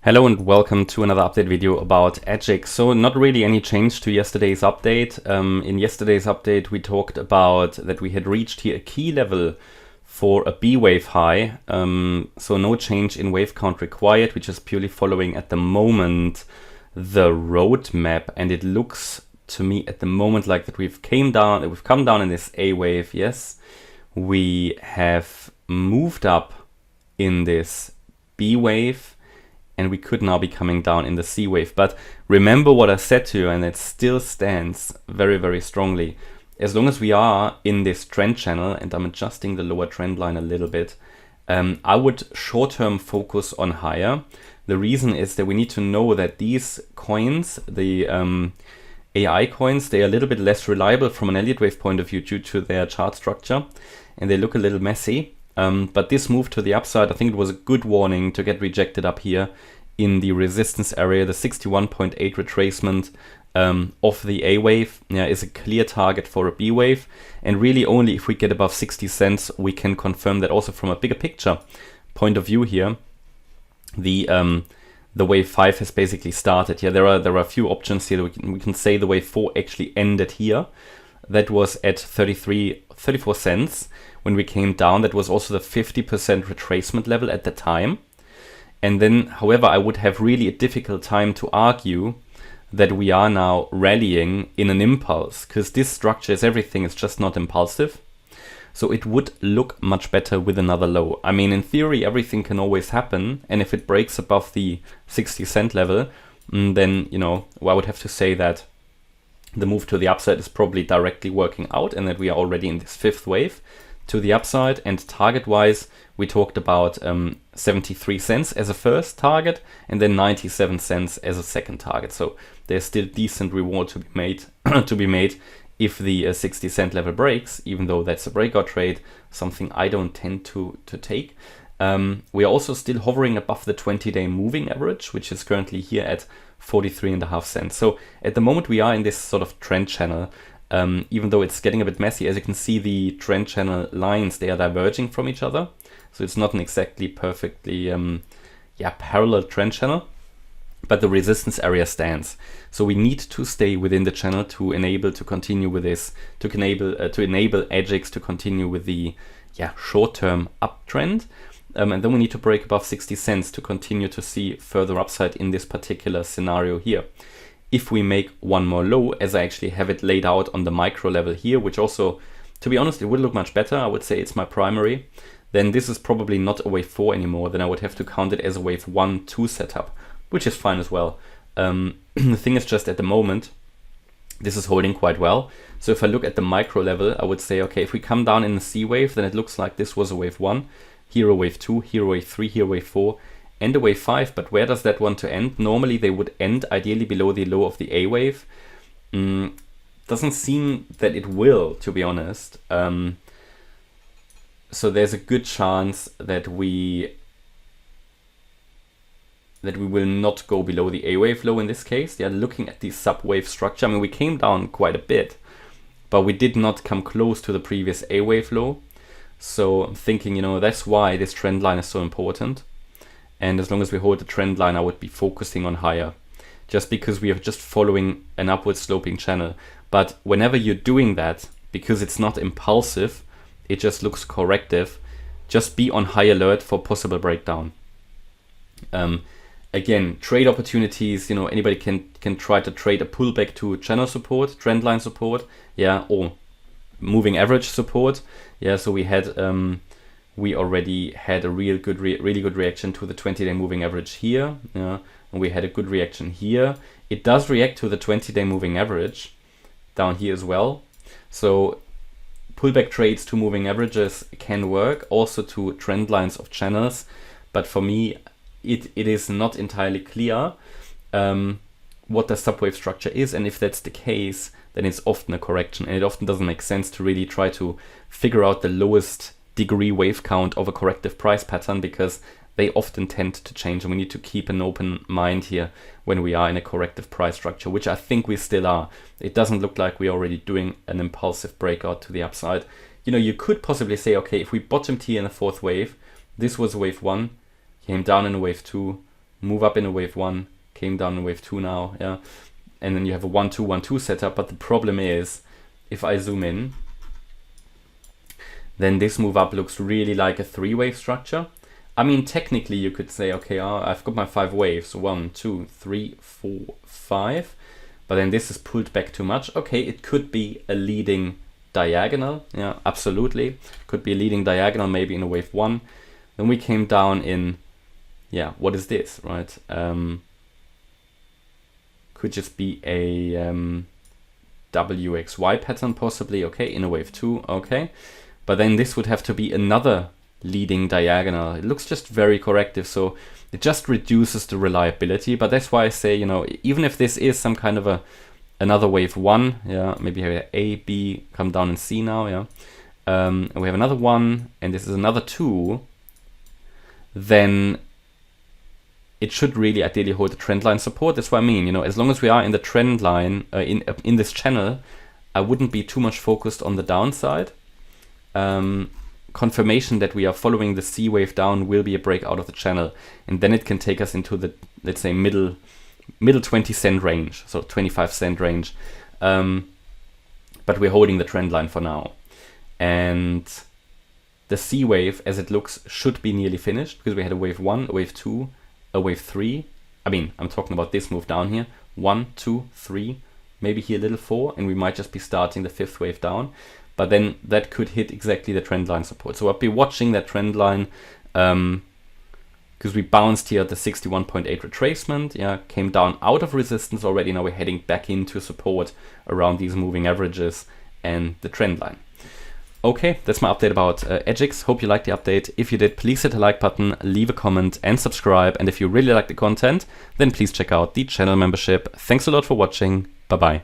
Hello and welcome to another update video about AGIX. So not really any change to yesterday's update. In yesterday's update we talked about that we had reached here a key level for a B wave high. So no change in wave count required. We're just purely following at the moment the roadmap, and it looks to me at the moment like that we've come down in this A wave. Yes, we have moved up in this B wave, and we could now be coming down in the C wave. But remember what I said to you, and it still stands very, very strongly. As long as we are in this trend channel, and I'm adjusting the lower trend line a little bit, I would short-term focus on higher. The reason is that we need to know that these coins, the AI coins, they are a little bit less reliable from an Elliott wave point of view due to their chart structure, and they look a little messy. But this move to the upside, I think it was a good warning to get rejected up here in the resistance area. The 61.8 retracement of the A wave is a clear target for a B wave. And really only if we get above 60 cents, we can confirm that also from a bigger picture point of view here. The wave 5 has basically started. Yeah, there are a few options here. We can say the wave 4 actually ended here. That was at 34 cents. When we came down, that was also the 50% retracement level at the time. And then, however, I would have really a difficult time to argue that we are now rallying in an impulse, because this structure is everything, it's just not impulsive. So it would look much better with another low. I mean, in theory, everything can always happen. And if it breaks above the 60 cent level, then, I would have to say that the move to the upside is probably directly working out, and that we are already in this fifth wave to the upside. And target wise, we talked about 73 cents as a first target, and then 97 cents as a second target. So there's still decent reward to be made if the 60 cent level breaks, even though that's a breakout trade, something I don't tend to take. We are also still hovering above the 20-day moving average, which is currently here at 43.5 cents. So at the moment we are in this sort of trend channel. Even though it's getting a bit messy, as you can see, the trend channel lines, they are diverging from each other. So it's not an exactly perfectly parallel trend channel, but the resistance area stands. So we need to stay within the channel to enable to continue with this, to enable AGIX to continue with the short-term uptrend. And then we need to break above 60 cents to continue to see further upside in this particular scenario here. If we make one more low, as I actually have it laid out on the micro level here, which also, to be honest, it would look much better. I would say it's my primary. Then this is probably not a wave 4 anymore. Then I would have to count it as a wave 1-2 setup, which is fine as well. The thing is just at the moment, this is holding quite well. So if I look at the micro level, I would say, okay, if we come down in the C wave, then it looks like this was a wave 1, here a wave 2, here a wave 3, here a wave 4, and a wave 5, but where does that want to end? Normally they would end ideally below the low of the A wave. Doesn't seem that it will, to be honest. So there's a good chance that we will not go below the A wave low in this case. Yeah, looking at the sub-wave structure, I mean, we came down quite a bit, but we did not come close to the previous A wave low. So I'm thinking, that's why this trend line is so important. And as long as we hold the trend line, I would be focusing on higher, just because we are just following an upward sloping channel. But whenever you're doing that, because it's not impulsive, it just looks corrective, just be on high alert for possible breakdown. Again, trade opportunities, anybody can try to trade a pullback to channel support, trend line support, or moving average support. So we already had a really good reaction to the 20-day moving average here. And we had a good reaction here. It does react to the 20-day moving average down here as well. So pullback trades to moving averages can work, also to trend lines of channels. But for me, it is not entirely clear what the subwave structure is. And if that's the case, then it's often a correction. And it often doesn't make sense to really try to figure out the lowest degree wave count of a corrective price pattern, because they often tend to change, and we need to keep an open mind here when we are in a corrective price structure, which I think we still are. It doesn't look like we're already doing an impulsive breakout to the upside. You could possibly say, okay, if we bottomed here in the fourth wave, this was wave 1, came down in wave 2, move up in a wave 1, came down in wave 2 now, yeah. And then you have a 1-2, 1-2 setup. But the problem is, if I zoom in, then this move up looks really like a 3-wave structure. I mean, technically you could say, okay, I've got my 5 waves, 1, 2, 3, 4, 5. But then this is pulled back too much. Okay, it could be a leading diagonal. Yeah, absolutely. Could be a leading diagonal, maybe in a wave 1. Then we came down in, yeah, what is this, right? Could just be a WXY pattern possibly, okay, in a wave 2, okay. But then this would have to be another leading diagonal. It looks just very corrective, so it just reduces the reliability. But that's why I say, you know, even if this is some kind of another wave 1, yeah, maybe have A, B, come down and C now, yeah. And we have another 1, and this is another 2, then it should really ideally hold the trend line support. That's what I mean, you know, as long as we are in the trend line, in this channel, I wouldn't be too much focused on the downside. Confirmation that we are following the C wave down will be a break out of the channel, and then it can take us into the, let's say, middle 20 cent range, so 25 cent range. But we're holding the trend line for now. And the C wave, as it looks, should be nearly finished, because we had a wave 1, a wave 2, a wave 3. I mean, I'm talking about this move down here. 1, 2, 3, maybe here a little 4, and we might just be starting the 5th wave down. But then that could hit exactly the trend line support. So I'll be watching that trend line, because we bounced here at the 61.8 retracement, yeah, came down out of resistance already. Now we're heading back into support around these moving averages and the trend line. Okay, that's my update about AGIX. Hope you liked the update. If you did, please hit the like button, leave a comment and subscribe. And if you really like the content, then please check out the channel membership. Thanks a lot for watching. Bye-bye.